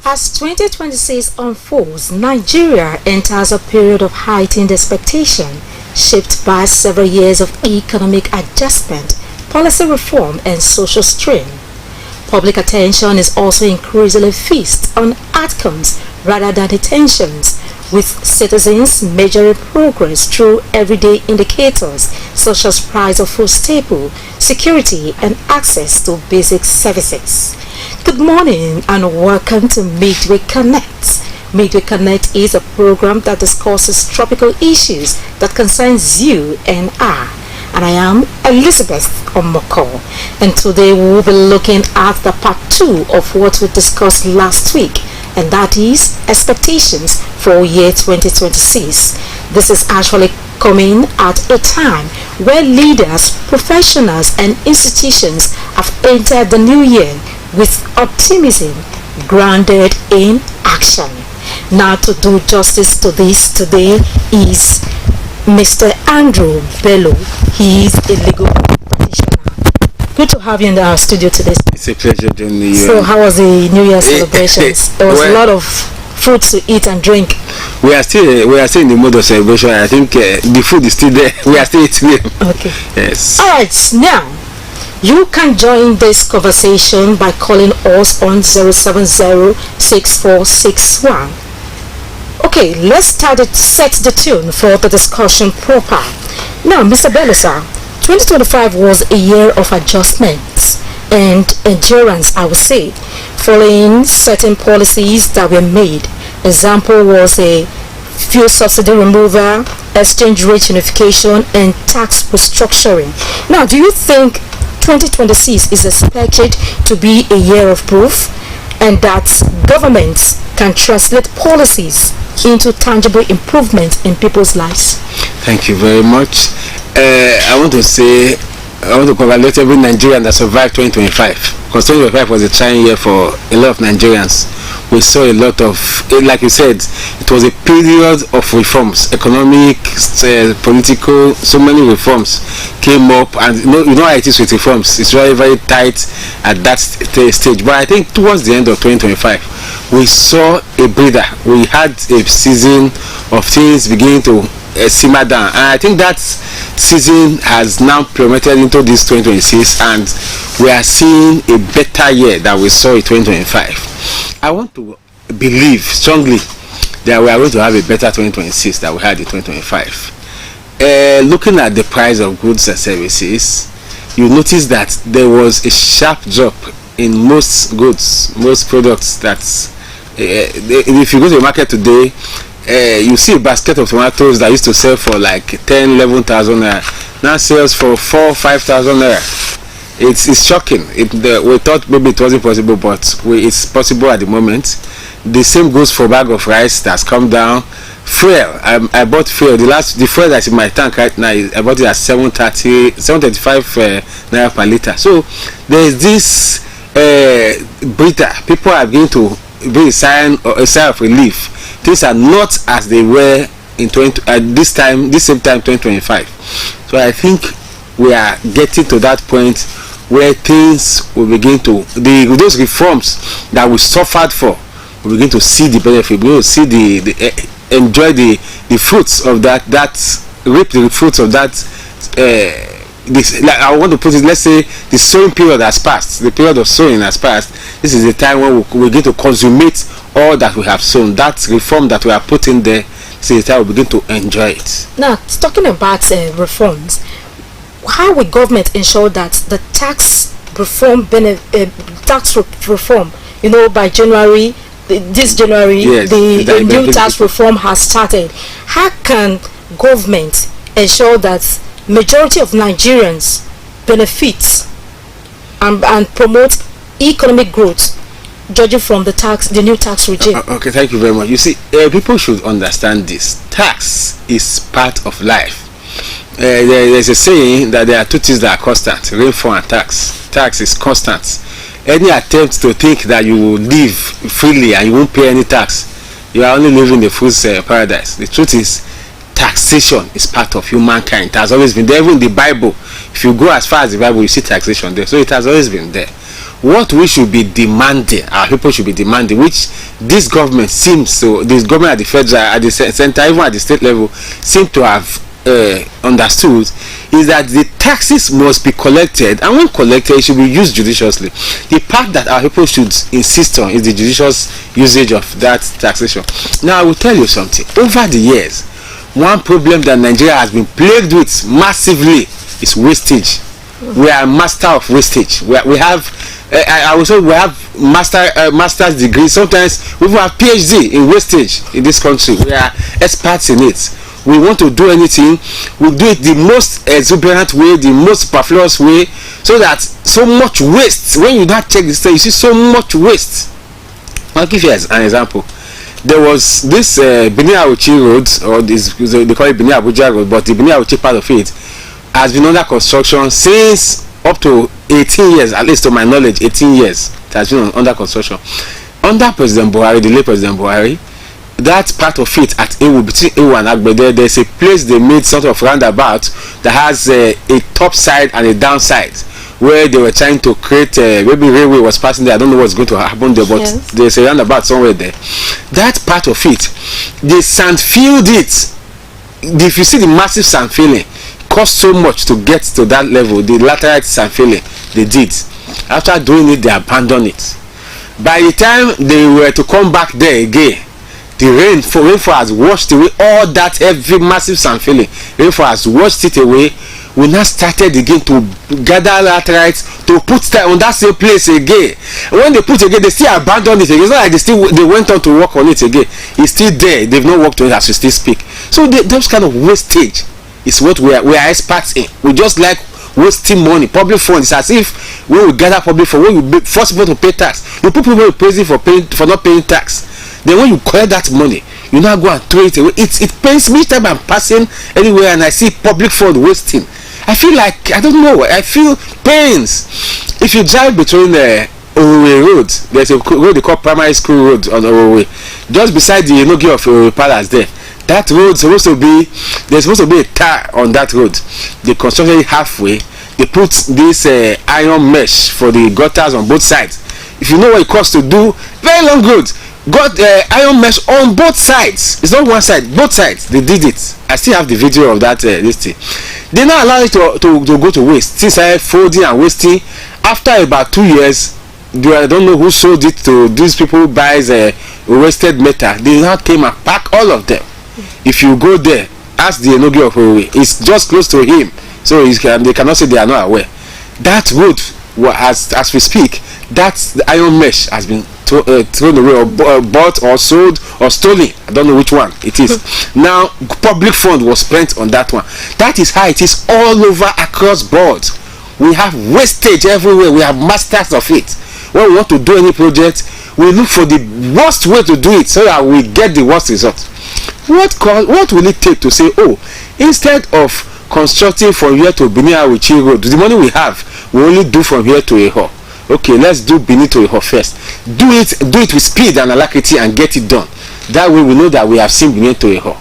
As 2026 unfolds, Nigeria enters a period of heightened expectation, shaped by several years of economic adjustment, policy reform, and social strain. Public attention is also increasingly fixed on outcomes rather than intentions, with citizens measuring progress through everyday indicators such as price of food staple, security, and access to basic services. Good morning and welcome to Midweek Connect. Midweek Connect is a program that discusses tropical issues that concerns you and I. And I am Elizabeth Omoko. And today we will be looking at the part 2 of what we discussed last week, and that is expectations for year 2026. This is actually coming at a time where leaders, professionals, and institutions have entered the new year with optimism grounded in action. Now, to do justice to this today is Mr. Andrew Bello. He is a legal practitioner. Good to have you in our studio today. It's a pleasure joining you. So, how was the New Year celebrations? There was a lot of food to eat and drink. We are still in the mode of celebration. I think the food is still there. We are still eating them. Okay. Yes. All right. Now, you can join this conversation by calling us on 070-6461. Okay, let's set the tune for the discussion proper. Now, Mr. Belisa, 2025 was a year of adjustments and endurance, I would say, following certain policies that were made. Example was a fuel subsidy removal, exchange rate unification, and tax restructuring. Now, do you think 2026 is expected to be a year of proof, and that governments can translate policies into tangible improvements in people's lives? Thank you very much. I want to congratulate every Nigerian that survived 2025, because 2025 was a trying year for a lot of Nigerians. We saw a lot of, like you said, it was a period of reforms, economic, political, so many reforms came up, and you know how it is with reforms. It's very, very tight at that stage. But I think towards the end of 2025, we saw a breather. We had a season of things beginning to simmer down, and I think that season has now plummeted into this 2026, and we are seeing a better year than we saw in 2025. I want to believe strongly that we are going to have a better 2026 than we had in 2025. Looking at the price of goods and services, you notice that there was a sharp drop in most goods, most products. If you go to the market today, you see a basket of tomatoes that used to sell for like 10,000-11,000 naira now sells for 4,000-5,000 naira. It's shocking. We thought maybe it wasn't possible, but it's possible at the moment. The same goes for bag of rice that's come down. Fuel, I bought fuel. The fuel that's in my tank right now, I bought it at 735 naira per liter. So there is this breather. People are going to be a sign of relief. Things are not as they were in this same time 2025. So I think we are getting to that point where things will begin to, those reforms that we suffered for, we begin to see the benefit. We will see enjoy the fruits of that reap the fruits of that. Like I want to put it, let's say the sowing period has passed. The period of sowing has passed. This is the time when we begin to consummate all that we have sown. That reform that we have put in there, this is the time we begin to enjoy it. Now, talking about reforms, how will government ensure that the tax reform, by January, this January, yes, the new tax reform has started? How can government ensure that majority of Nigerians benefit and promote economic growth, judging from the new tax regime? Okay, thank you very much. You see, people should understand this. Tax is part of life. There's a saying that there are two things that are constant: rainfall and tax. Tax is constant. Any attempt to think that you will live freely and you won't pay any tax, you are only living the fool's paradise. The truth is, taxation is part of humankind. It has always been there. Even in the Bible, if you go as far as the Bible, you see taxation there. So it has always been there. what we should be demanding, our people should be demanding, which this government seems to, this government at the federal, at the center, even at the state level, seem to have understood, is that the taxes must be collected, and when collected, it should be used judiciously. The part that our people should insist on is the judicious usage of that taxation. Now, I will tell you something. Over the years, one problem that Nigeria has been plagued with massively is wastage. We are master of wastage. We have I would say we have master's degree. Sometimes we even have PhD in wastage in this country. We are experts in it. We want to do anything, we do it the most exuberant way, the most superfluous way, so that so much waste. When you not check this thing, you see so much waste. I'll give you an example. There was this Benin Auchi road, or this, they call it Benin Abuja road, but the Benin Auchi part of it has been under construction since up to 18 years, at least to my knowledge, 18 years it has been under construction. Under President Buhari, the late President Buhari, that part of it at Ewu, between Ewu and Agbede, there's a place they made sort of roundabout that has a top side and a downside, where they were trying to create maybe railway was passing there. I don't know what's going to happen there, but yes, there's a roundabout somewhere there. That part of it, they sand filled it. If you see the massive sand filling, cost so much to get to that level. The laterite sand filling they did. After doing it, they abandoned it. By the time they were to come back there again, the rainfall has washed away all that heavy massive sand filling. Rainfall has washed it away. We now started again to gather laterites to put on that same place again. When they put again, they still abandoned it again. It's not like they went on to work on it again. It's still there. They've not worked on it as we still speak. So those kind of wastage is what we are experts in. We just like wasting money. Public funds. It's as if when we gather public funds, when we force people to pay tax, you put people in prison for not paying tax. Then when you collect that money, you now go and throw it away. It pains me each time I'm passing anywhere and I see public fund wasting. I feel like, I don't know, I feel pains. If you drive between Owe Road, there's a road they call Primary School Road on Owe, just beside the Enogi of Owe Palace there. That road there's supposed to be a tar on that road. They constructed it halfway. They put this iron mesh for the gutters on both sides. If you know what it costs to do, very long road, got iron mesh on both sides. It's not one side, both sides. They did it. I still have the video of that this thing. They now allow it to go to waste. Since I folding and wasting, after about 2 years, I don't know who sold it to these people who buys wasted metal. They now came and pack all of them. If you go there, ask the Enogi of Owe. It's just close to him, so they cannot say they are not aware. That road, as we speak, the iron mesh has been thrown away or bought or sold or stolen. I don't know which one it is. Now public fund was spent on that one. That is how it is all over across board. We have wastage everywhere. We have masters of it. When we want to do any project, we look for the worst way to do it so that we get the worst result. What will it take to say, oh, instead of constructing from here to Benin Auchi Road, the money we have, we only do from here to Eho. Okay, let's do Benin to Eho first. Do it with speed and alacrity and get it done. That way we know that we have seen Benin to Eho.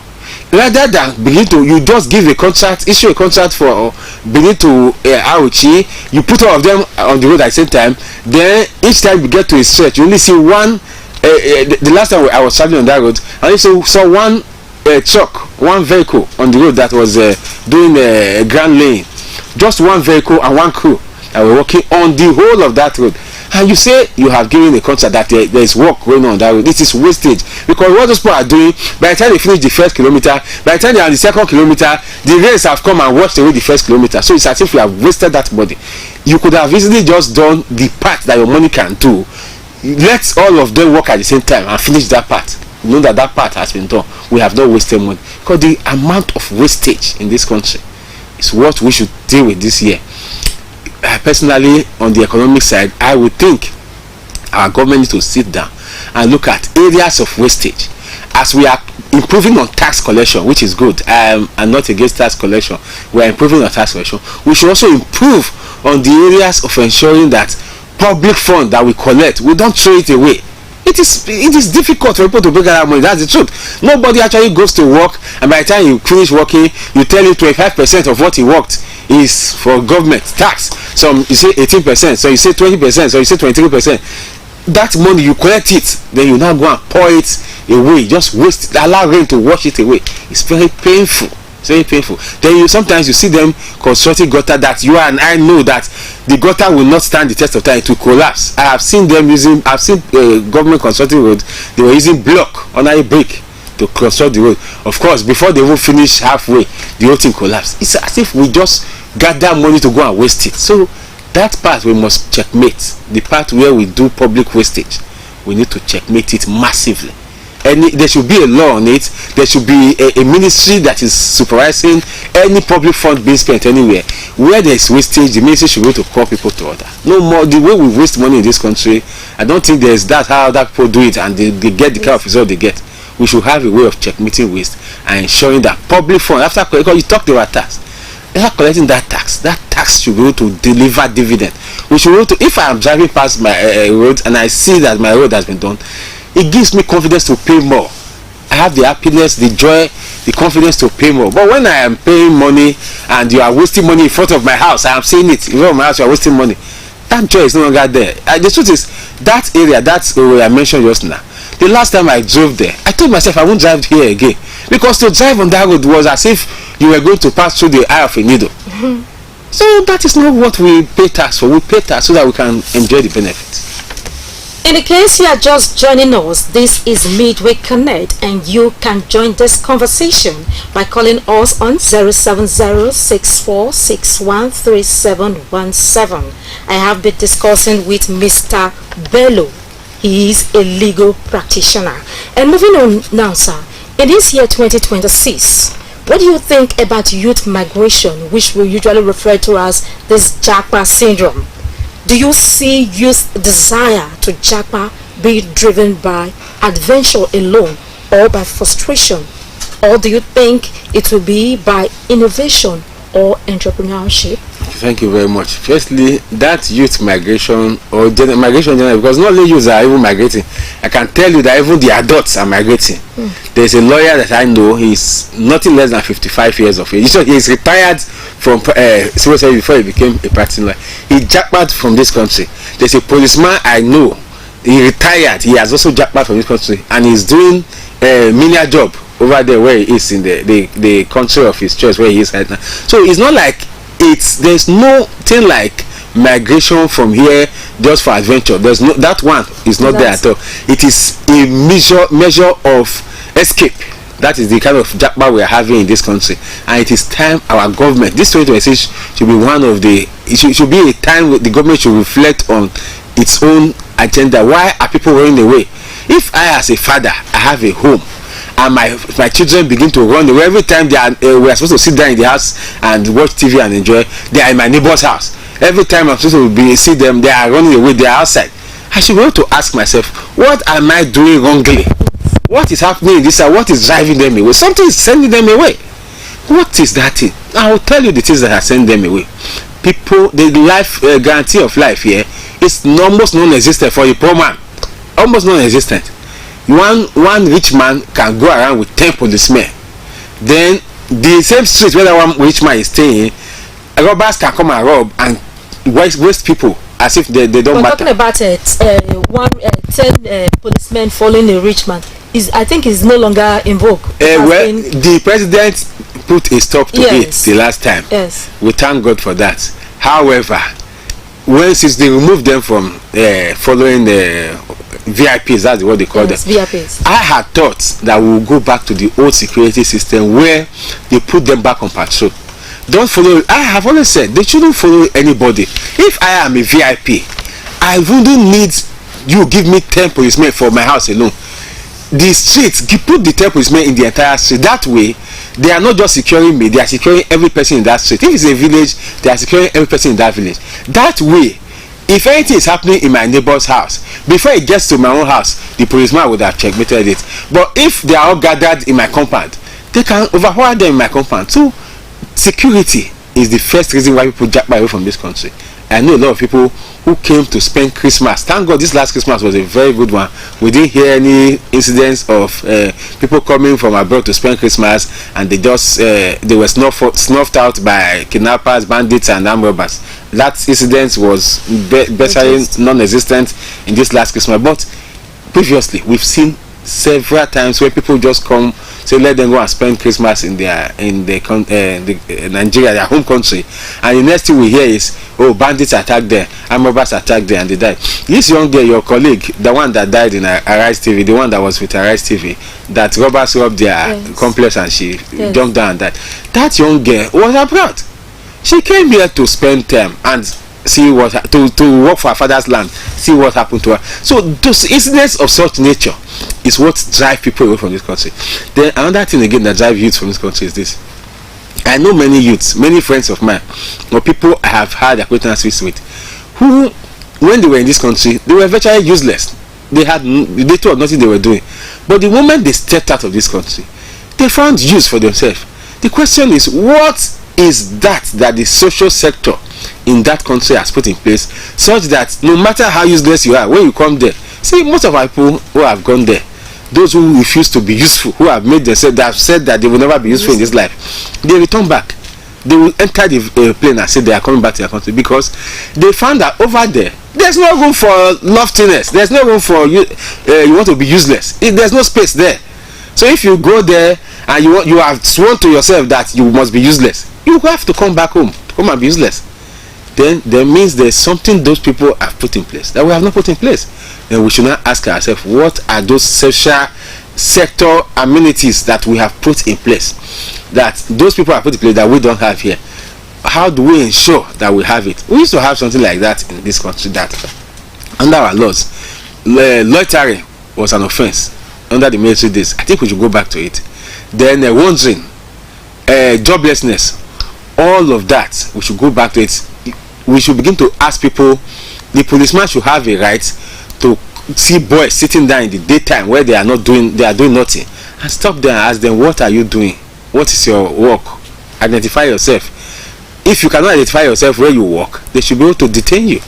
Rather than Benin to, you just give a contract, issue a contract for Benin to Auchi, you put all of them on the road at the same time. Then each time you get to a stretch, you only see one. The last time I was traveling on that road, I only saw one truck, one vehicle on the road that was doing a grand lane. Just one vehicle and one crew that were working on the whole of that road. And you say you have given a contract that there is work going on that road. This is wastage, because what those people are doing, by the time they finish the first kilometer, by the time they are on the second kilometer, the rains have come and washed away the first kilometer. So it's as if you have wasted that money. You could have easily just done the part that your money can do. Let all of them work at the same time and finish that part. You know that part has been done. We have not wasted money, because the amount of wastage in this country is what we should deal with this year. Personally, on the economic side, I would think our government needs to sit down and look at areas of wastage. As we are improving on tax collection, which is good, I'm not against tax collection. We are improving on tax collection. We should also improve on the areas of ensuring that public fund that we collect, we don't throw it away. It is difficult for people to bring out money. That's the truth. Nobody actually goes to work, and by the time you finish working, you tell him 25% of what he worked is for government tax. Some you say 18%, so you say 20%, so you say 23%. That money you collect it, then you now go and pour it away, just waste it, allow rain to wash it away. It's very painful. It's very painful. Then you sometimes you see them constructing gutter that you and I know that the gutter will not stand the test of time to collapse. I have seen them using, I've seen government constructing road. They were using block on a brick to construct the road. Of course, before they will finish halfway, the whole thing collapsed. It's as if we just gather money to go and waste it. So that part we must checkmate. The part where we do public wastage, we need to checkmate it massively. And there should be a law on it. There should be a ministry that is supervising any public fund being spent anywhere. Where there is wastage, the ministry should be able to call people to order. No more. The way we waste money in this country, I don't think there is that how other people do it and they get the kind of result they get. We should have a way of checkmating waste and ensuring that public fund, after because you talked about tax, after collecting that tax should be able to deliver dividend. We should be able to, if I am driving past my road and I see that my road has been done, it gives me confidence to pay more. I have the happiness, the joy, the confidence to pay more. But when I am paying money and you are wasting money in front of my house, I am seeing it in front of my house, you are wasting money. That joy is no longer there. The truth is, that area, that's where I mentioned just now. The last time I drove there, I told myself I won't drive here again. Because to drive on that road was as if you were going to pass through the eye of a needle. So that is not what we pay tax for. We pay tax so that we can enjoy the benefits. In the case you are just joining us, this is Midweek Connect, and you can join this conversation by calling us on 070-6461-3717. I have been discussing with Mr. Bello. He is a legal practitioner. And moving on now, sir, in this year 2026, what do you think about youth migration, which we usually refer to as this Japa syndrome? Do you see youth desire to japa being driven by adventure alone or by frustration? Or do you think it will be by innovation or entrepreneurship? Thank you very much. Firstly, that youth migration or migration generally, because not only youths are even migrating, I can tell you that even the adults are migrating. There's a lawyer that I know, he's nothing less than 55 years of age. So he's retired from civil service before he became a practicing lawyer. He jackpot from this country. There's a policeman I know, he retired, he has also jackpot from this country, and he's doing a menial job over there where he is in the country of his choice where he is right now. So it's not like there's no thing like migration from here just for adventure. There's no, that one is not there at all. It is a measure of escape. That is the kind of jackpot we are having in this country, and it is time our government, this 2026 should be one of the, it should be a time where the government should reflect on its own agenda. Why are people running away? If I as a father, I have a home, and my children begin to run away every time we are supposed to sit down in the house and watch TV and enjoy, they are in my neighbor's house. Every time I'm supposed to see them, they are running away, they are outside. I should be able to ask myself, what am I doing wrongly? What is happening in this house? What is driving them away? Something is sending them away. What is that thing? I will tell you the things that are sending them away. People, the life guarantee of life here is almost non-existent for a poor man. Almost non-existent. One rich man can go around with 10 policemen. Then the same street where that one rich man is staying, robbers can come and rob and waste people as if they don't matter. We're talking about 10 policemen following a rich man. I think is no longer in vogue. The president put a stop to it the last time. Yes. We thank God for that. However, since they removed them from following the VIPs, that's what they call them. VIPs. I had thought that we will go back to the old security system where they put them back on patrol. Don't follow. I have always said they shouldn't follow anybody. If I am a VIP, I wouldn't need you give me 10 policemen for my house alone. The streets, put the 10 policemen in the entire street. That way, they are not just securing me, they are securing every person in that street. If it's a village, they are securing every person in that village. That way, if anything is happening in my neighbor's house, before it gets to my own house, the policeman would have checkmated it. But if they are all gathered in my compound, they can overpower them in my compound. So, security is the first reason why people jack away from this country. I know a lot of people who came to spend Christmas. Thank God this last Christmas was a very good one. We didn't hear any incidents of people coming from abroad to spend Christmas and they were snuffed out by kidnappers, bandits and armed robbers. That incident was better non-existent in this last Christmas. But previously we've seen several times where people just come, say let them go and spend Christmas in Nigeria, their home country, and the next thing we hear is, oh, bandits attacked there, armed robbers attacked there, and they died. This young girl, your colleague, the one that died in Arise TV, the one that was with Arise TV, that robbers robbed their complex and she jumped down and died. That young girl was abroad. She came here to spend time and see what to work for her father's land, see what happened to her. So those incidents of such nature is what drive people away from this country. Then another thing again that drive youth from this country is this. I know many youths, many friends of mine, or people I have had acquaintances with, who, when they were in this country, they were virtually useless. They had little or nothing they were doing. But the moment they stepped out of this country, they found use for themselves. The question is, what is that the social sector in that country has put in place, such that no matter how useless you are, when you come there, see, most of our people who have gone there, those who refuse to be useful, who have made themselves, that have said that they will never be useful in this life, they return back. They will enter the plane and say they are coming back to their country, because they found that over there, there's no room for loftiness. There's no room for you want to be useless. There's no space there. So if you go there and you have sworn to yourself that you must be useless, you have to come back home to come and be useless. Then that means there's something those people have put in place that we have not put in place. Then we should not ask ourselves, what are those social sector amenities that we have put in place, that those people have put in place that we don't have here? How do we ensure that we have it? We used to have something like that in this country, that under our laws, loitering was an offense under the military days. I think we should go back to it. Then wandering, joblessness, all of that, we should go back to it. We should begin to ask people, the policeman should have a right to see boys sitting down in the daytime where they are doing nothing, and stop them and ask them, what are you doing? What is your work? Identify yourself. If you cannot identify yourself where you work, they should be able to detain you.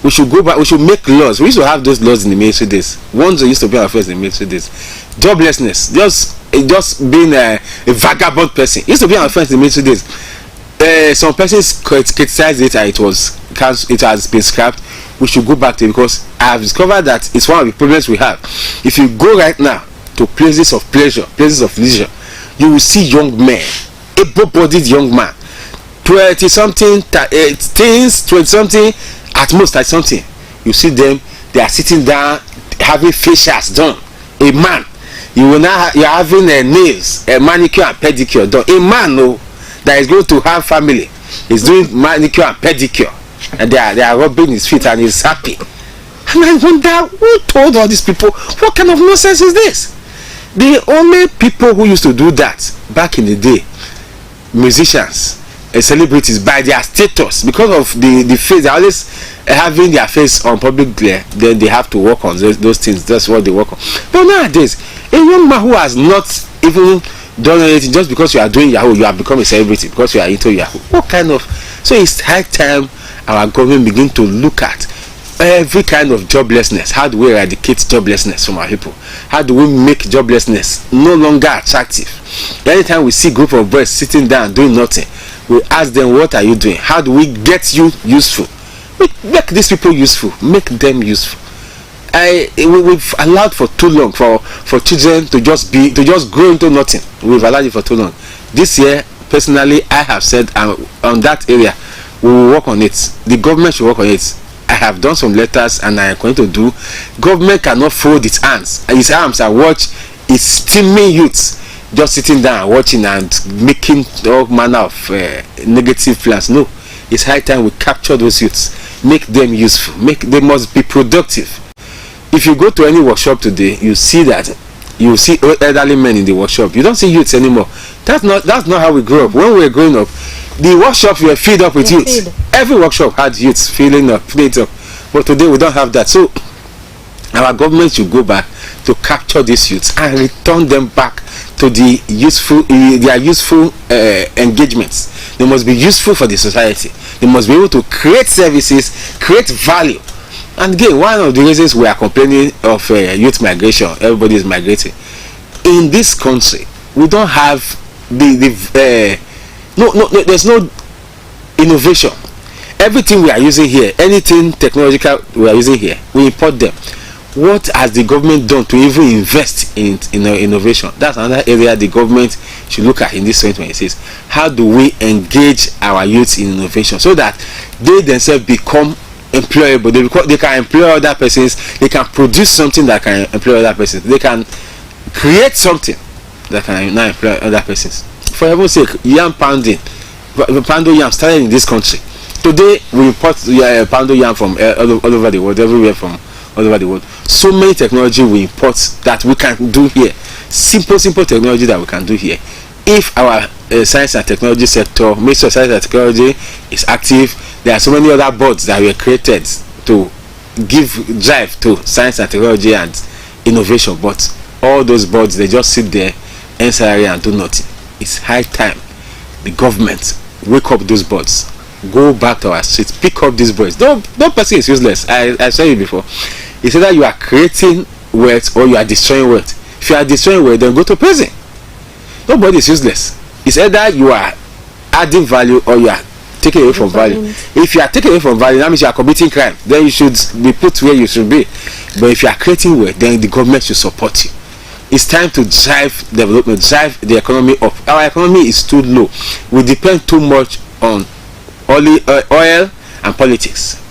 We should go back, we should make laws. We used to have those laws in the military days. Ones that used to be our first in the military days. Joblessness, just being a vagabond person, used to be our first in the military days. Some persons criticized it and it has been scrapped. We should go back to it, because I have discovered that it's one of the problems we have. If you go right now to places of pleasure, places of leisure, you will see young men, able-bodied young man, 20-something, teens, 20-something, at most 30-something. You see them, they are sitting down having facials done. A man, you're having nails, a manicure and pedicure done. A man, no, that is going to have family, is doing manicure and pedicure, and they are rubbing his feet and he's happy. And I wonder, who told all these people? What kind of nonsense is this? The only people who used to do that back in the day, musicians and celebrities, by their status, because of the face, they're always having their face on public glare, then they have to work on those things. That's what they work on. But nowadays, a young man who has not even done anything, just because you are doing Yahoo, you have become a celebrity because you are into Yahoo. What kind of... So it's high time our government begin to look at every kind of joblessness. How do we eradicate joblessness from our people? How do we make joblessness no longer attractive? Anytime we see a group of boys sitting down doing nothing, we ask them, what are you doing? How do we get you useful? Make these people useful. Make them useful. We've allowed for too long for children to just grow into nothing. We've allowed it for too long. This year, personally, I have said on that area, we will work on it. The government should work on it. I have done some letters and I am going to do. Government cannot fold its arms and watch its steaming youths just sitting down watching and making all manner of negative plans. No, it's high time we capture those youths, make them useful, they must be productive. If you go to any workshop today, you see elderly men in the workshop. You don't see youths anymore. That's not how we grew up. When we were growing up, the workshops were filled up with youths. Every workshop had youths filling up. But today we don't have that. So our government should go back to capture these youths and return them back to their useful engagements. They must be useful for the society. They must be able to create services, create value. And again, one of the reasons we are complaining of youth migration, everybody is migrating. In this country, we don't have there's no innovation. Everything we are using here, anything technological we are using here, we import them. What has the government done to even invest in innovation? That's another area the government should look at in this 2026. How do we engage our youth in innovation so that they themselves become employable? They can employ other persons. They can produce something that can employ other persons. They can create something that can now employ other persons. For heaven's sake, pounded yam started in this country. Today we import pounded yam from all over the world, everywhere from all over the world. So many technology we import that we can do here. Simple technology that we can do here. If our science and technology sector, Ministry of Science and Technology, is active, there are so many other boards that were created to give drive to science and technology and innovation. But all those boards, they just sit there, earn salary and do nothing. It's high time the government wake up those boards. Go back to our streets, pick up these boys. No person is useless. I said it before. It's either you are creating wealth or you are destroying wealth. If you are destroying wealth, then go to prison. Nobody is useless. It's either you are adding value or you are taking away from value. If you are taking away from value, that means you are committing crime. Then you should be put where you should be. But if you are creating wealth, then the government should support you. It's time to drive development, drive the economy up. Our economy is too low. We depend too much on oil and politics.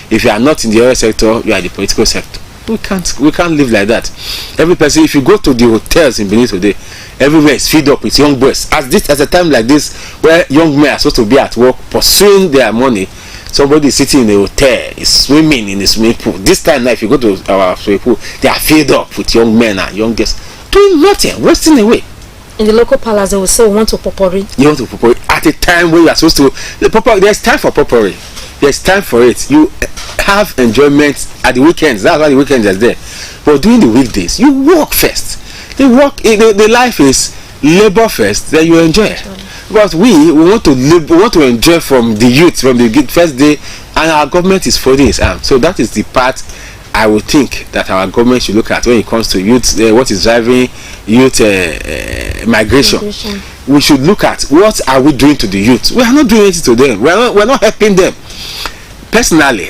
If you are not in the oil sector, you are in the political sector. We can't live like that. Every person, if you go to the hotels in Benin today, everywhere is filled up with young boys. At a time like this, where young men are supposed to be at work pursuing their money, somebody is sitting in a hotel, is swimming in the swimming pool. This time now, if you go to our swimming pool, they are filled up with young men and young girls doing nothing, wasting away. In the local palace, they will say, we want to potpourri. You want to potpourri at a time when you are supposed to. There's time for potpourri. There's time for it. You have enjoyment at the weekends. That's why the weekends is there. But during the weekdays, you work first. The life is labor first, then you enjoy it. But we want to live, we want to enjoy from the youth, from the first day, and our government is folding its arms. So that is the part I would think that our government should look at when it comes to youth. What is driving youth migration? We should look at what are we doing to the youth. We are not doing anything to them. We're not helping them. Personally,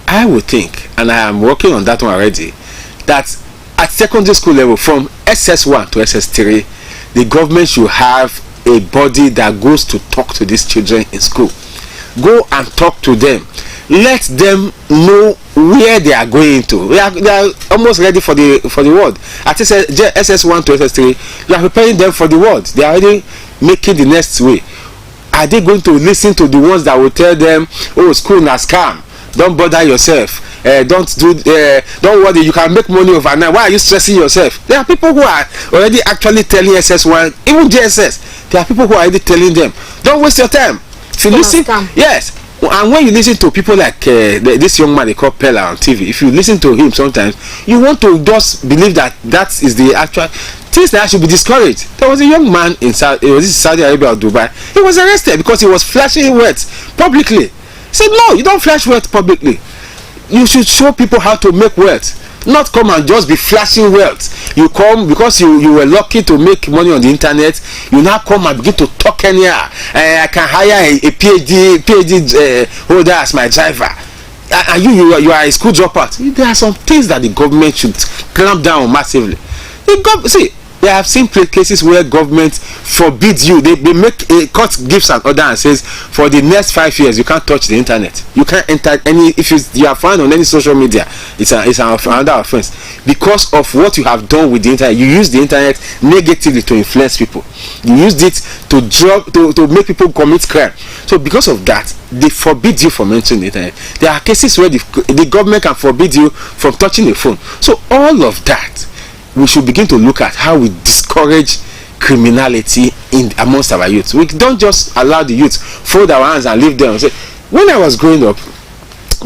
I would think, and I am working on that one already, that at secondary school level, from SS1 to SS3, the government should have a body that goes to talk to these children in school. Go and talk to them. Let them know where they are going to. They are almost ready for the world. At SS1 to SS3, you are preparing them for the world. They are already making the next way. Are they going to listen to the ones that will tell them, oh, school na scam, don't bother yourself, don't worry, you can make money overnight, why are you stressing yourself? There are people who are already actually telling SS1, even JSS, there are people who are already telling them, don't waste your time. If you listen, yes, and when you listen to people like this young man they call Pella on TV, if you listen to him sometimes, you want to just believe that is the actual things that should be discouraged. There was a young man in Saudi Arabia or Dubai. He was arrested because he was flashing wealth publicly. He said, no, you don't flash wealth publicly. You should show people how to make wealth, not come and just be flashing wealth. You come because you were lucky to make money on the internet. You now come and begin to talk anyhow. I can hire a PhD holder as my driver. And you are a school dropout. There are some things that the government should clamp down on massively. I have seen cases where government forbids you. They make a court gives an order and says for the next 5 years you can't touch the internet. You can't enter any. If you are found on any social media, it's another offense because of what you have done with the internet. You use the internet negatively to influence people. You used it to make people commit crime. So because of that, they forbid you from entering the internet. There are cases where the government can forbid you from touching a phone. So all of that, we should begin to look at how we discourage criminality amongst our youth. We don't just allow the youth fold our hands and leave them and say, when I was growing up,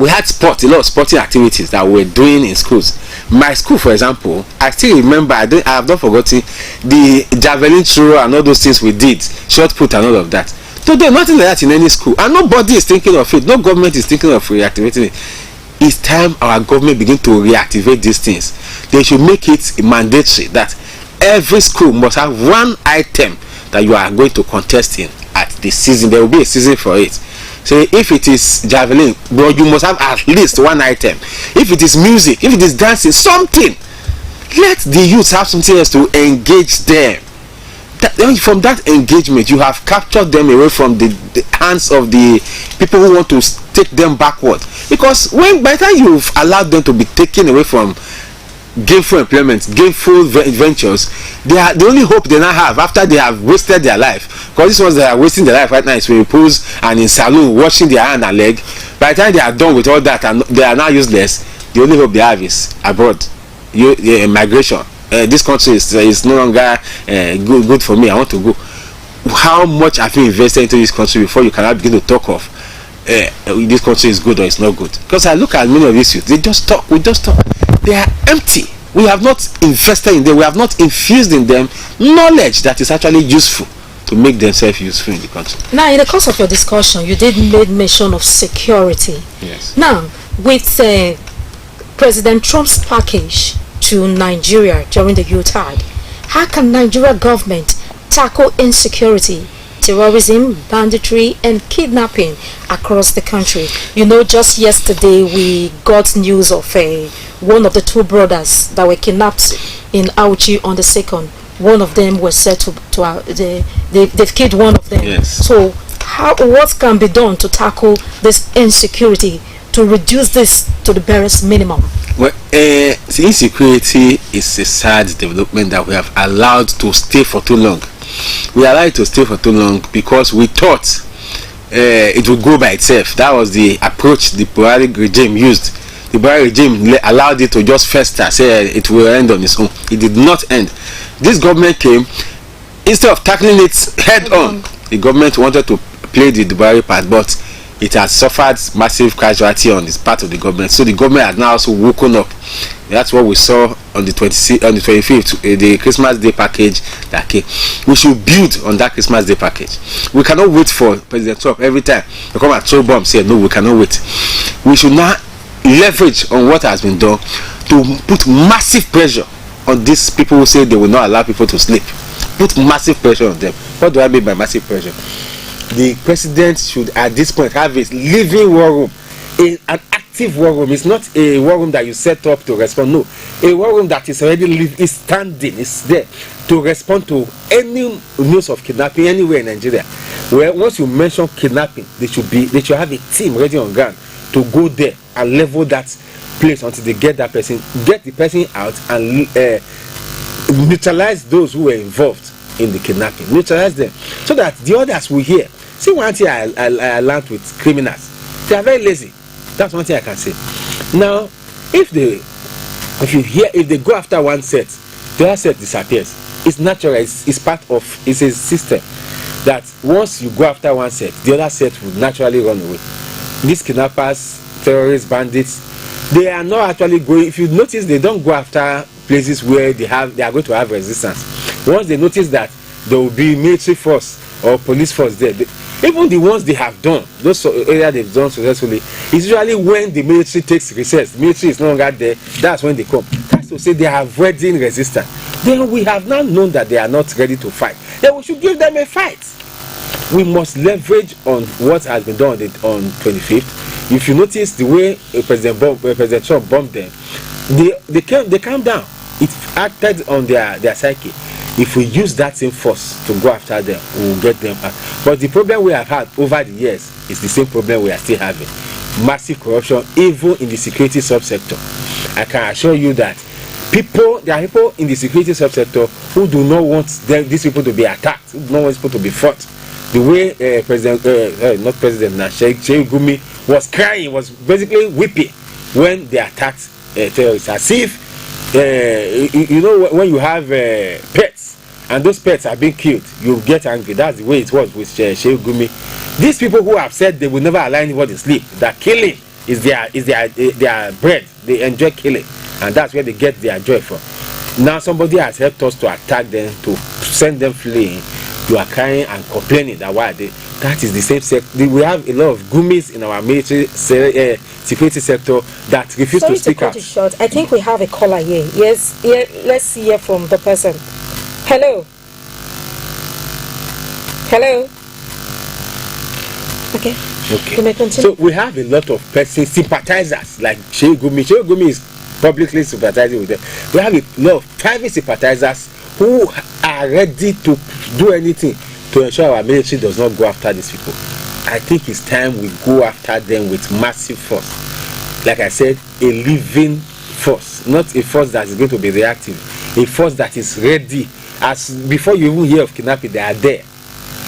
we had a lot of sporting activities that we were doing in schools. My school, for example, I still remember, I have not forgotten the javelin throw and all those things we did, shot put and all of that. Today, nothing like that in any school, and nobody is thinking of it. No government is thinking of reactivating it. It's time our government begin to reactivate these things. They should make it mandatory that every school must have one item that you are going to contest in at the season. There will be a season for it. So if it is javelin, well, you must have at least one item. If it is music, if it is dancing, something. Let the youth have something else to engage them. From that engagement, you have captured them away from the hands of the people who want to take them backward. Because by the time you've allowed them to be taken away from gainful employment, gainful ventures, the only hope they now have after they have wasted their life, because these ones that are wasting their life right now is swimming pools and in saloon washing their hand and leg. By the time they are done with all that and they are now useless, the only hope they have is abroad, migration. This country is no longer good for me. I want to go. How much have you invested into this country before you cannot begin to talk of this country is good or it's not good? Because I look at many of these youth, they just talk. We just talk. They are empty. We have not invested in them. We have not infused in them knowledge that is actually useful to make themselves useful in the country. Now, in the course of your discussion, you did make mention of security. Yes. Now, with President Trump's package to Nigeria during the Yuletide, how can Nigeria government tackle insecurity, terrorism, banditry, and kidnapping across the country? You know, just yesterday we got news of one of the two brothers that were kidnapped in Auchi on the 2nd. One of them was said they've killed one of them. Yes. So what can be done to tackle this insecurity, to reduce this to the barest minimum? Well, insecurity is a sad development that we have allowed to stay for too long. We allowed it to stay for too long because we thought it would go by itself. That was the approach the Buhari regime used. The Buhari regime allowed it to just fester, say it will end on its own. It did not end. This government came, instead of tackling it head on, the government wanted to play the Buhari part, but it has suffered massive casualty on this part of the government. So the government has now also woken up. That's what we saw on the 25th, the Christmas Day package that came. We should build on that Christmas Day package. We cannot wait for President Trump every time they come and throw bombs here. No, we cannot wait. We should now leverage on what has been done to put massive pressure on these people who say they will not allow people to sleep. Put massive pressure on them. What do I mean by massive pressure? The president should at this point have a living war room, an active war room. It's not a war room that you set up to respond. No, a war room that is already is standing, is there to respond to any news of kidnapping anywhere in Nigeria. Where once you mention kidnapping, they should have a team ready on ground to go there and level that place until they get that person, get the person out, and neutralize those who were involved in the kidnapping. Neutralize them so that the others will hear. See, one thing I learned with criminals, they are very lazy. That's one thing I can say. Now, if they go after one set, the other set disappears. It's natural. It's part of. It's a system that once you go after one set, the other set will naturally run away. These kidnappers, terrorists, bandits, they are not actually going. If you notice, they don't go after places where they are going to have resistance. Once they notice that there will be military force or police force there, even the ones they have done, those areas they've done successfully, is usually when the military takes recess. The military is no longer there. That's when they come. That's to say they are avoiding resistance. Then we have now known that they are not ready to fight. Then we should give them a fight. We must leverage on what has been done on 25th. If you notice the way President Trump bombed them, they calmed down. It acted on their psyche. If we use that same force to go after them, we will get them out. But the problem we have had over the years is the same problem we are still having. Massive corruption, even in the security subsector. I can assure you that there are people in the security subsector who do not want these people to be attacked, who do not want people to be fought. The way Sheikh Gumi was crying, was basically weeping when they attacked terrorists. As if, when you have pets and those pets are being killed, you get angry. That's the way it was with Sheikh Gumi. These people who have said they will never allow anybody to sleep, that killing is their bread, they enjoy killing. and that's where they get their joy from. Now somebody has helped us to attack them, to send them fleeing. You are crying and complaining that why they. That is the same sector. We have a lot of gummies in our military security sector that refuse to speak out. Sorry to cut it short. I think we have a caller here. Yes, let's hear from the person. Hello. Hello. Okay. You may continue. So we have a lot of sympathizers like Sheikh Gumi. Sheikh Gumi is publicly sympathizing with them. We have a lot of private sympathizers who are ready to do anything to ensure our military does not go after these people. I think it's time we go after them with massive force. Like I said, a living force, not a force that is going to be reactive, a force that is ready. As before you even hear of kidnapping, they are there.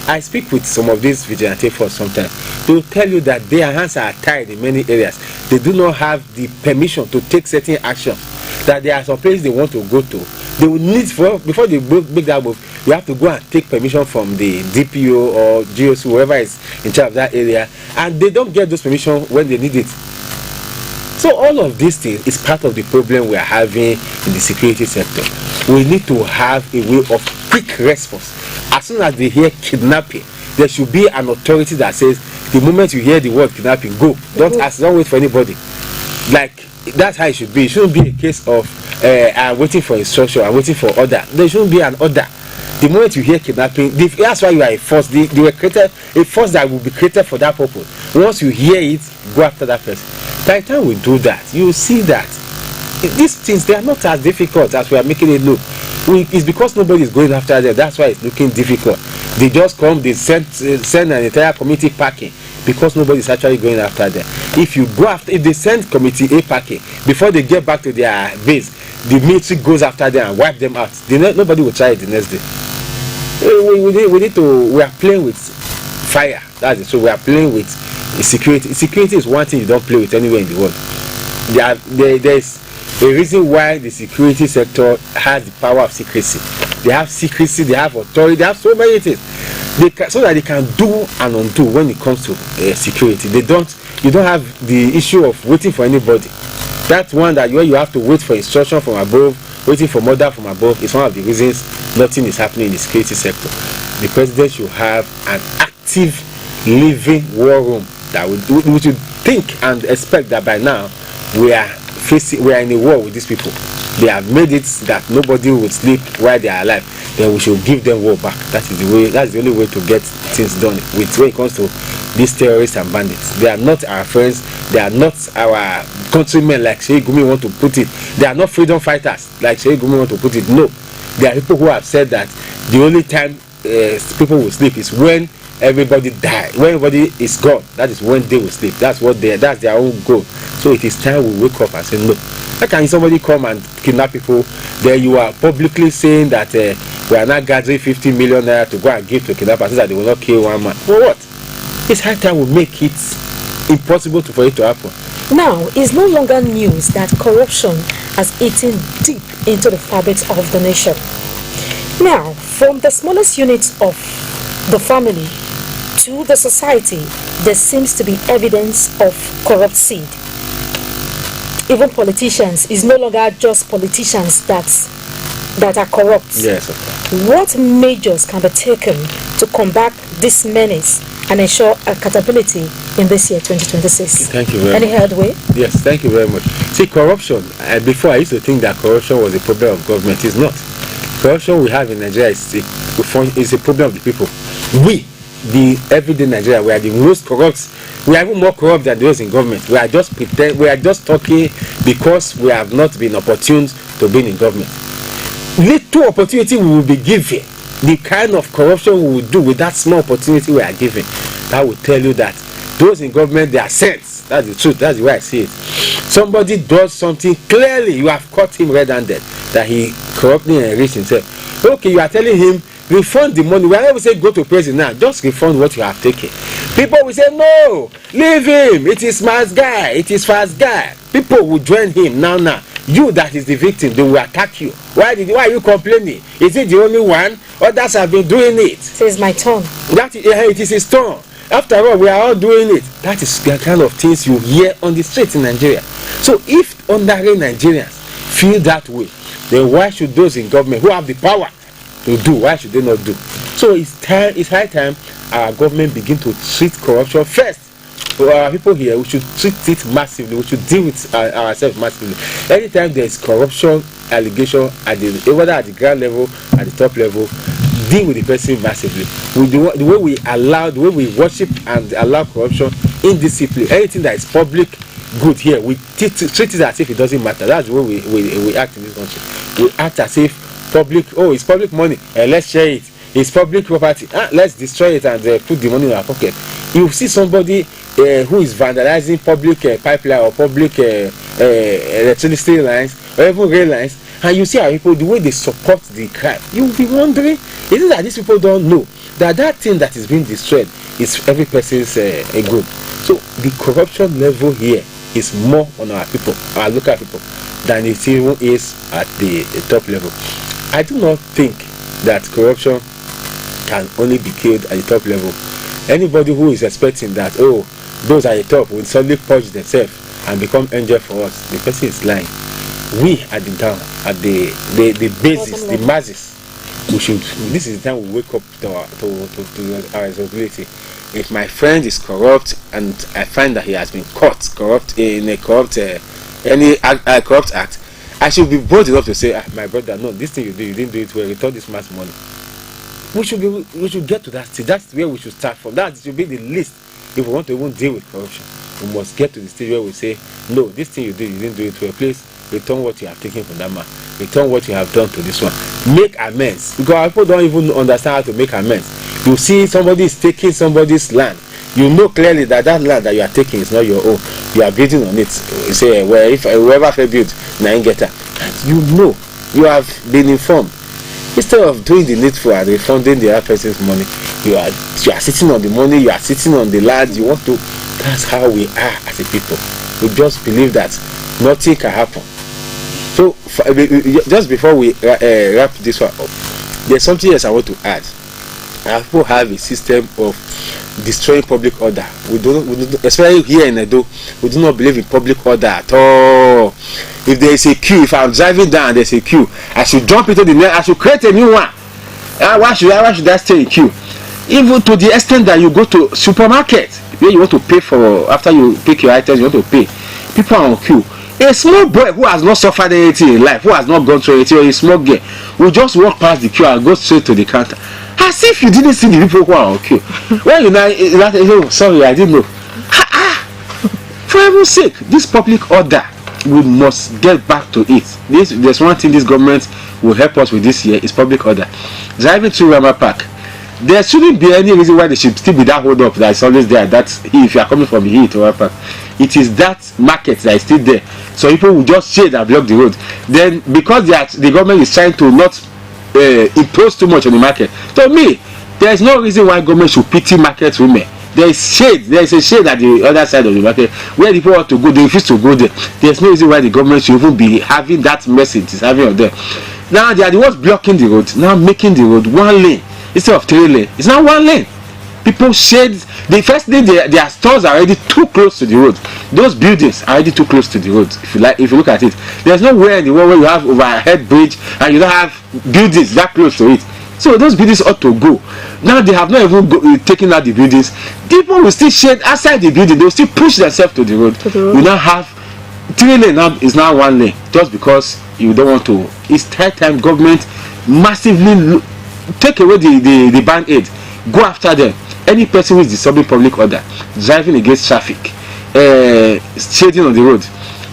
I speak with some of these vigilante force sometimes. They will tell you that their hands are tied in many areas. They do not have the permission to take certain actions. That there are some places they want to go to. They will need before they make that move. You have to go and take permission from the DPO or GOC, whoever is in charge of that area, and they don't get those permissions when they need it. So all of these things is part of the problem we are having in the security sector. We need to have a way of quick response. As soon as they hear kidnapping, there should be an authority that says, the moment you hear the word kidnapping, go. Don't ask, don't wait for anybody. Like, that's how it should be. It shouldn't be a case of I'm waiting for instruction, I'm waiting for order. There shouldn't be an order. The moment you hear kidnapping, that's why you are a force. They were created, a force that will be created for that purpose. Once you hear it, go after that person. By the time we do that, you will see that these things, they are not as difficult as we are making it look. It's because nobody is going after them. That's why it's looking difficult. They just come, they send an entire committee packing because nobody is actually going after them. If they send committee A packing before they get back to their base, the military goes after them and wipe them out. Nobody will try it the next day. We are playing with fire. That's it. So we are playing with security. Security is one thing you don't play with anywhere in the world. There's a reason why the security sector has the power of secrecy. They have secrecy, they have authority, they have so many things. So that they can do and undo when it comes to security. You don't have the issue of waiting for anybody. That's one that where you have to wait for instruction from above, waiting for order from above is one of the reasons nothing is happening in the security sector. The president should have an active, living war room that we should think and expect that by now we are in a war with these people. They have made it that nobody will sleep while they are alive. Then we should give them war back. That's the only way to get things done when it comes to these terrorists and bandits. They are not our friends. They are not our countrymen like Sheikh Gumi want to put it. They are not freedom fighters like Sheikh Gumi want to put it. No. There are people who have said that the only time people will sleep is when everybody dies. When everybody is gone, that is when they will sleep. That's their own goal. So it is time we wake up and say no. How can somebody come and kidnap people? Then you are publicly saying that we are not gathering 50 million naira to go and give to kidnappers so that they will not kill one man. For what? It's high time we make it impossible for it to happen. Now, it's no longer news that corruption has eaten deep into the fabric of the nation. Now, from the smallest units of the family to the society, there seems to be evidence of corrupt seed. Even politicians, is no longer just politicians that are corrupt. Yes, of course. What measures can be taken to combat this menace and ensure accountability in this year 2026? Thank you very much. Any headway? Yes, thank you very much. See, corruption, before I used to think that corruption was a problem of government. It's not. Corruption we have in Nigeria is a problem of the people. We, the everyday Nigeria, we are the most corrupt. We are even more corrupt than those in government. We are just talking because we have not been opportune to being in government. Little opportunity we will be given, the kind of corruption we will do with that small opportunity we are given, that will tell you that those in government, they are saints. That's the truth. That's the way I see it. Somebody does something, clearly you have caught him red-handed, that he corruptly enriched himself. Okay, you are telling him, refund the money. Whenever we say go to prison now, just refund what you have taken. People will say, no, leave him. It is smart guy. It is fast guy. People will join him now. You that is the victim, they will attack you. Why are you complaining? Is it the only one? Others have been doing it. It is my turn. It is his turn. After all, we are all doing it. That is the kind of things you hear on the streets in Nigeria. So if ordinary Nigerians feel that way, then why should those in government who have the power to do, why should they not do? So it's high time our government begin to treat corruption first. For our people here, we should treat it massively. We should deal with ourselves massively. Anytime there is corruption allegation at whether at the ground level, at the top level, deal with the person massively. With the way we worship and allow corruption, indiscipline, anything that is public good here, we treat it as if it doesn't matter. That's the way we act in this country. We act as if it's public money, let's share it. It's public property, let's destroy it and put the money in our pocket. You see somebody who is vandalizing public pipeline or public electricity lines or even rail lines, and you see how people, the way they support the crime, you'll be wondering, is it that these people don't know that thing that is being destroyed is every person's good? So the corruption level here is more on our people, our local people, than it even is at the top level. I do not think that corruption can only be killed at the top level. Anybody who is expecting that those at the top will suddenly purge themselves and become angel for us, the person is lying. We at the down, at the basis, the masses, this is the time we wake up to our responsibility. If my friend is corrupt and I find that he has been caught corrupt in a corrupt corrupt act, I should be bold enough to say, my brother, no, this thing you didn't do it well, return this man's money. We should get to that stage. That's where we should start from. That should be the least. If we want to even deal with corruption, we must get to the stage where we say, no, this thing you didn't do it well. Please return what you have taken from that man. Return what you have done to this one. Make amends. Because our people don't even understand how to make amends. You see somebody is taking somebody's land. You know clearly that land that you are taking is not your own. You are building on it. You say, well, if whoever fell built, now you get that. You know, you have been informed. Instead of doing the needful and refunding the other person's money, you are sitting on the money, you are sitting on the land. You want to. That's how we are as a people. We just believe that nothing can happen. So just before we wrap this one up, there's something else I want to add. Our people have a system of destroying public order. We don't, especially here in Edo, we do not believe in public order at all. If there is a queue, if I'm driving down and there's a queue, I should jump into the net. I should create a new one. Why should I stay in queue? Even to the extent that you go to supermarket where you want to pay for, after you pick your items, you want to pay. People are on queue. A small boy who has not suffered anything in life, who has not gone through anything, or a small girl will just walk past the queue and go straight to the counter, as if you didn't see the people who are on queue. When you now, sorry, I didn't know. For heaven's sake, this public order, we must get back to it. There's one thing this government will help us with this year, is public order. Driving through Rama Park, there shouldn't be any reason why there should still be that hold up that is always there. That if you are coming from here to Rama Park, it is that market that is still there. So people will just shade and block the road. Then because the government is trying to not impose too much on the market, to me, there is no reason why government should pity market women. There is shade. There is a shade at the other side of the market where people want to go. They refuse to go there. There is no reason why the government should even be having that message. It's having on them. Now they are the ones blocking the road. Now making the road one lane instead of 3 lanes. It's now 1 lane. People shade. The first day their stores are already too close to the road. Those buildings are already too close to the road. If you look at it, there's nowhere in the world where you have overhead bridge and you don't have buildings that close to it. So those buildings ought to go. Now they have not even taken out the buildings. People will still shade outside the building. They will still push themselves to the road. We now have 3 lanes. Now is now 1 lane just because you don't want to. It's time government massively take away the band-aid. Go after them. Any person who is disturbing public order, driving against traffic, shading on the road,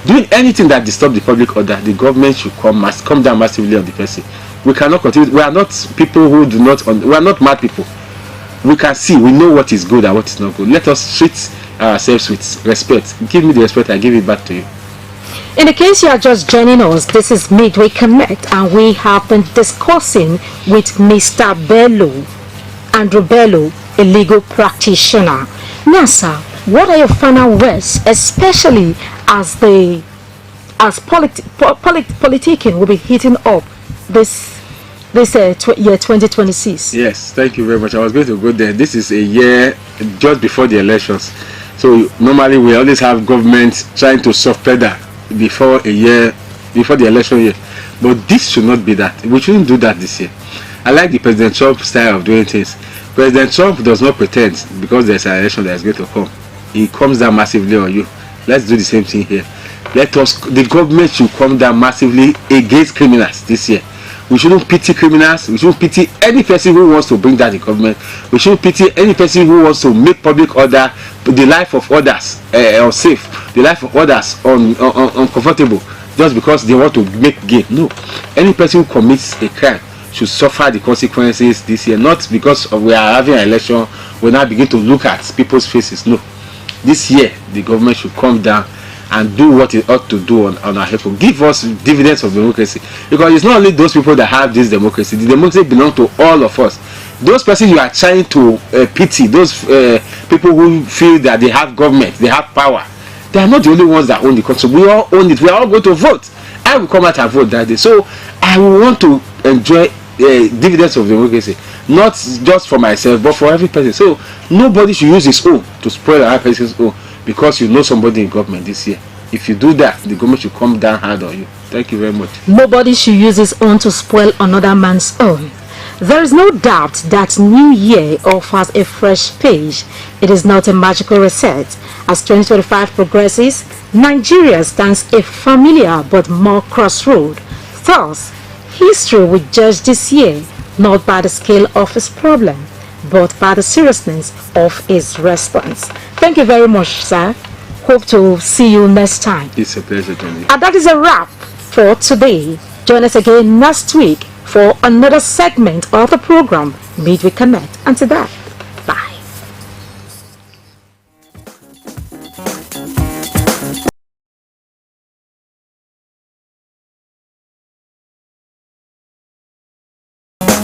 doing anything that disturbs the public order, the government should come down massively on the person. We cannot continue. We are not people who do not. We are not mad people. We can see. We know what is good and what is not good. Let us treat ourselves with respect. Give me the respect. I give it back to you. In the case you are just joining us, this is Midway Connect, and we have been discussing with Mr. Andrew Bello, a legal practitioner. Now, sir, what are your final words, especially as politicking will be heating up this year 2026? Yes, thank you very much. I was going to go there. This is a year just before the elections, so normally we always have government trying to soft pedal before a year before the election year. But this should not be that. We shouldn't do that this year. I like the President Trump style of doing things. President Trump does not pretend because there's an election that is going to come. He comes down massively on you. Let's do the same thing here. The government should come down massively against criminals this year. We shouldn't pity criminals. We shouldn't pity any person who wants to bring down the government. We shouldn't pity any person who wants to make public order, the life of others unsafe, the life of others uncomfortable, just because they want to make gain. No. Any person who commits a crime should suffer the consequences this year. Not because we are having an election, we now begin to look at people's faces. No. This year, the government should come down and do what it ought to do on our people. Give us dividends of democracy. Because it's not only those people that have this democracy. The democracy belongs to all of us. Those persons you are trying to pity, those people who feel that they have government, they have power, they are not the only ones that own the country. We all own it. We are all going to vote. I will come out and vote that day. So I will want to enjoy dividends of democracy. Not just for myself, but for every person. So nobody should use his own to spoil another person's own. Because you know somebody in government this year. If you do that, the government should come down hard on you. Thank you very much. Nobody should use his own to spoil another man's own. There is no doubt that New Year offers a fresh page. It is not a magical reset. As 2025 progresses, Nigeria stands a familiar but more crossroad. Thus, history will judge this year not by the scale of its problem, but by the seriousness of his response. Thank you very much, sir. Hope to see you next time. It's a pleasure, Johnny. And that is a wrap for today. Join us again next week for another segment of the program, Midweek Connect. Until that, bye.